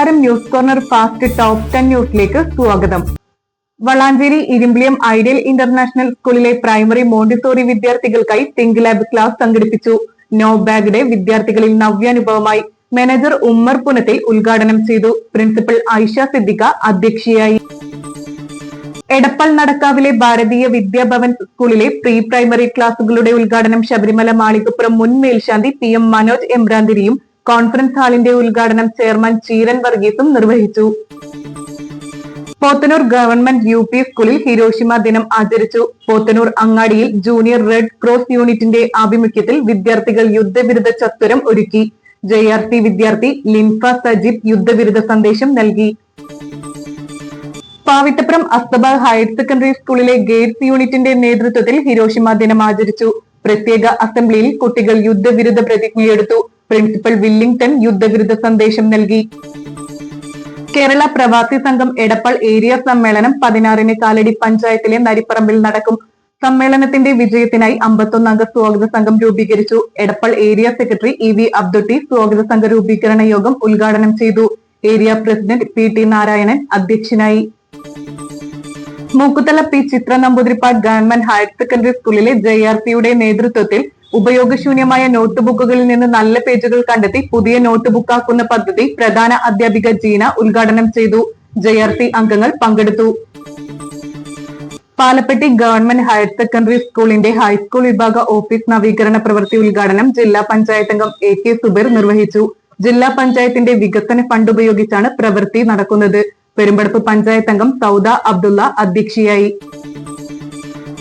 നമസ്കാരം, news corner fast top 10 ന്യൂസിലേക്ക് സ്വാഗതം. വളാഞ്ചേരി ഇരുമ്പിളിയം ഐഡിയൽ ഇന്റർനാഷണൽ സ്കൂളിലെ പ്രൈമറി മോണ്ടിസോറി വിദ്യാർത്ഥികൾക്കായി തിങ്ക് ലാബ് ക്ലാസ് സംഘടിപ്പിച്ചു. നോ ബാഗ് വിദ്യാർത്ഥികളിൽ നവ്യാനുഭവമായി. മാനേജർ ഉമ്മർ പുനത്തിൽ ഉദ്ഘാടനം ചെയ്തു. പ്രിൻസിപ്പൽ ആയിഷ സിദ്ദിഖ അധ്യക്ഷയായി. എടപ്പൾ നടക്കാവിലെ ഭാരതീയ വിദ്യാഭവൻ സ്കൂളിലെ പ്രീ പ്രൈമറി ക്ലാസുകളുടെ ഉദ്ഘാടനം ശബരിമല മാളികപ്പുറം മുൻ മേൽശാന്തി PM മനോജ് എമ്പ്രാന്തിരിയും കോൺഫറൻസ് ഹാളിന്റെ ഉദ്ഘാടനം ചെയർമാൻ ചീരൻ വർഗീസും നിർവഹിച്ചു. പോത്തനൂർ ഗവൺമെന്റ് UP സ്കൂളിൽ ഹിരോഷിമ ദിനം ആചരിച്ചു. പോത്തനൂർ അങ്ങാടിയിൽ ജൂനിയർ റെഡ് ക്രോസ് യൂണിറ്റിന്റെ ആഭിമുഖ്യത്തിൽ വിദ്യാർത്ഥികൾ യുദ്ധവിരുദ്ധ ചത്തുരം ഒരുക്കി. JRC വിദ്യാർത്ഥി ലിൻഫ സജീബ് യുദ്ധവിരുദ്ധ സന്ദേശം നൽകി. പാവിട്ടപ്പുറം അസ്തബ ഹയർ സെക്കൻഡറി സ്കൂളിലെ ഗേറ്റ്സ് യൂണിറ്റിന്റെ നേതൃത്വത്തിൽ ഹിരോഷിമ ദിനം ആചരിച്ചു. പ്രത്യേക അസംബ്ലിയിൽ കുട്ടികൾ യുദ്ധവിരുദ്ധ പ്രതിജ്ഞയെടുത്തു. പ്രിൻസിപ്പൽ വില്ലിംഗ്ടൺ യുദ്ധവിരുദ്ധ സന്ദേശം നൽകി. കേരള പ്രവാസി സംഘം എടപ്പൾ ഏരിയ സമ്മേളനം 16-ന് കാലടി പഞ്ചായത്തിലെ നരിപ്പറമ്പിൽ നടക്കും. സമ്മേളനത്തിന്റെ വിജയത്തിനായി 51 അംഗ സ്വാഗത സംഘം രൂപീകരിച്ചു. Edappal area secretary EV Abdutty സ്വാഗത സംഘ രൂപീകരണ യോഗം ഉദ്ഘാടനം ചെയ്തു. ഏരിയ പ്രസിഡന്റ് PT നാരായണൻ അധ്യക്ഷനായി. മൂക്കുതല P ചിത്ര നമ്പൂതിരിപ്പാട് ഗവൺമെന്റ് ഹയർ സെക്കൻഡറി സ്കൂളിലെ JRCയുടെ നേതൃത്വത്തിൽ ഉപയോഗശൂന്യമായ നോട്ട്ബുക്കുകളിൽ നിന്ന് നല്ല പേജുകൾ കണ്ടെത്തി പുതിയ നോട്ട്ബുക്കാക്കുന്ന പദ്ധതി പ്രധാന അധ്യാപിക ജീന ഉദ്ഘാടനം ചെയ്തു. JRC അംഗങ്ങൾ പങ്കെടുത്തു. പാലപ്പെട്ടി ഗവൺമെന്റ് ഹയർ സെക്കൻഡറി സ്കൂളിന്റെ ഹൈസ്കൂൾ വിഭാഗ ഓഫീസ് നവീകരണ പ്രവൃത്തി ഉദ്ഘാടനം ജില്ലാ പഞ്ചായത്ത് അംഗം AK സുബൈർ നിർവഹിച്ചു. ജില്ലാ പഞ്ചായത്തിന്റെ വികസന ഫണ്ട് ഉപയോഗിച്ചാണ് പ്രവൃത്തി നടക്കുന്നത്. പെരുമ്പടപ്പ് പഞ്ചായത്ത് അംഗം സൗദ അബ്ദുള്ള അധ്യക്ഷയായി.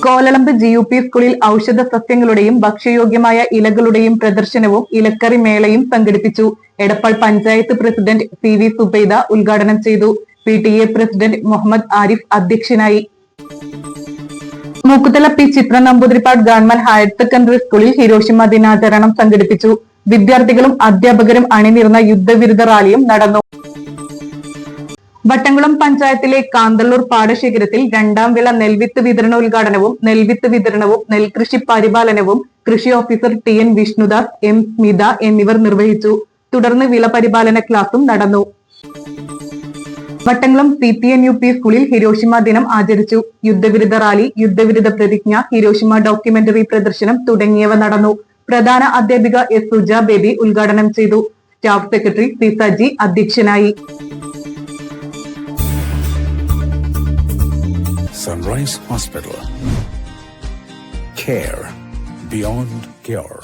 കോലളമ്പ് GUP സ്കൂളിൽ ഔഷധ സസ്യങ്ങളുടെയും ഭക്ഷ്യയോഗ്യമായ ഇലകളുടെയും പ്രദർശനവും ഇലക്കറി മേളയും സംഘടിപ്പിച്ചു. എടപ്പൾ പഞ്ചായത്ത് പ്രസിഡന്റ് CV സുബൈദ ഉദ്ഘാടനം ചെയ്തു. PTA പ്രസിഡന്റ് മുഹമ്മദ് ആരിഫ് അധ്യക്ഷനായി. മൂക്കുതല P ചിത്ര നമ്പൂതിരിപ്പാട് ഗവൺമെന്റ് ഹയർ സെക്കൻഡറി സ്കൂളിൽ ഹിരോഷിമ ദിനാചരണം സംഘടിപ്പിച്ചു. വിദ്യാർത്ഥികളും അധ്യാപകരും അണിനിരുന്ന യുദ്ധവിരുദ്ധ റാലിയും നടന്നു. വട്ടംകുളം പഞ്ചായത്തിലെ കാന്തള്ളൂർ പാടശേഖരത്തിൽ 2ാം വിള നെൽവിത്ത് വിതരണോദ്ഘാടനവും നെൽവിത്ത് വിതരണവും നെൽകൃഷി പരിപാലനവും കൃഷി officer TN Vishnudas, M Smitha എന്നിവർ നിർവഹിച്ചു. തുടർന്ന് വിള പരിപാലന ക്ലാസും നടന്നു. വട്ടംകുളം CPN UP സ്കൂളിൽ ഹിരോഷിമ ദിനം ആചരിച്ചു. യുദ്ധവിരുദ്ധ റാലി, യുദ്ധവിരുദ്ധ പ്രതിജ്ഞ, ഹിരോഷിമ ഡോക്യുമെന്ററി പ്രദർശനം തുടങ്ങിയവ നടന്നു. പ്രധാന അധ്യാപിക S സുജ ബേബി ഉദ്ഘാടനം ചെയ്തു. സ്റ്റാഫ് സെക്രട്ടറി C സജി അധ്യക്ഷനായി. Sunrise Hospital. Care beyond cure.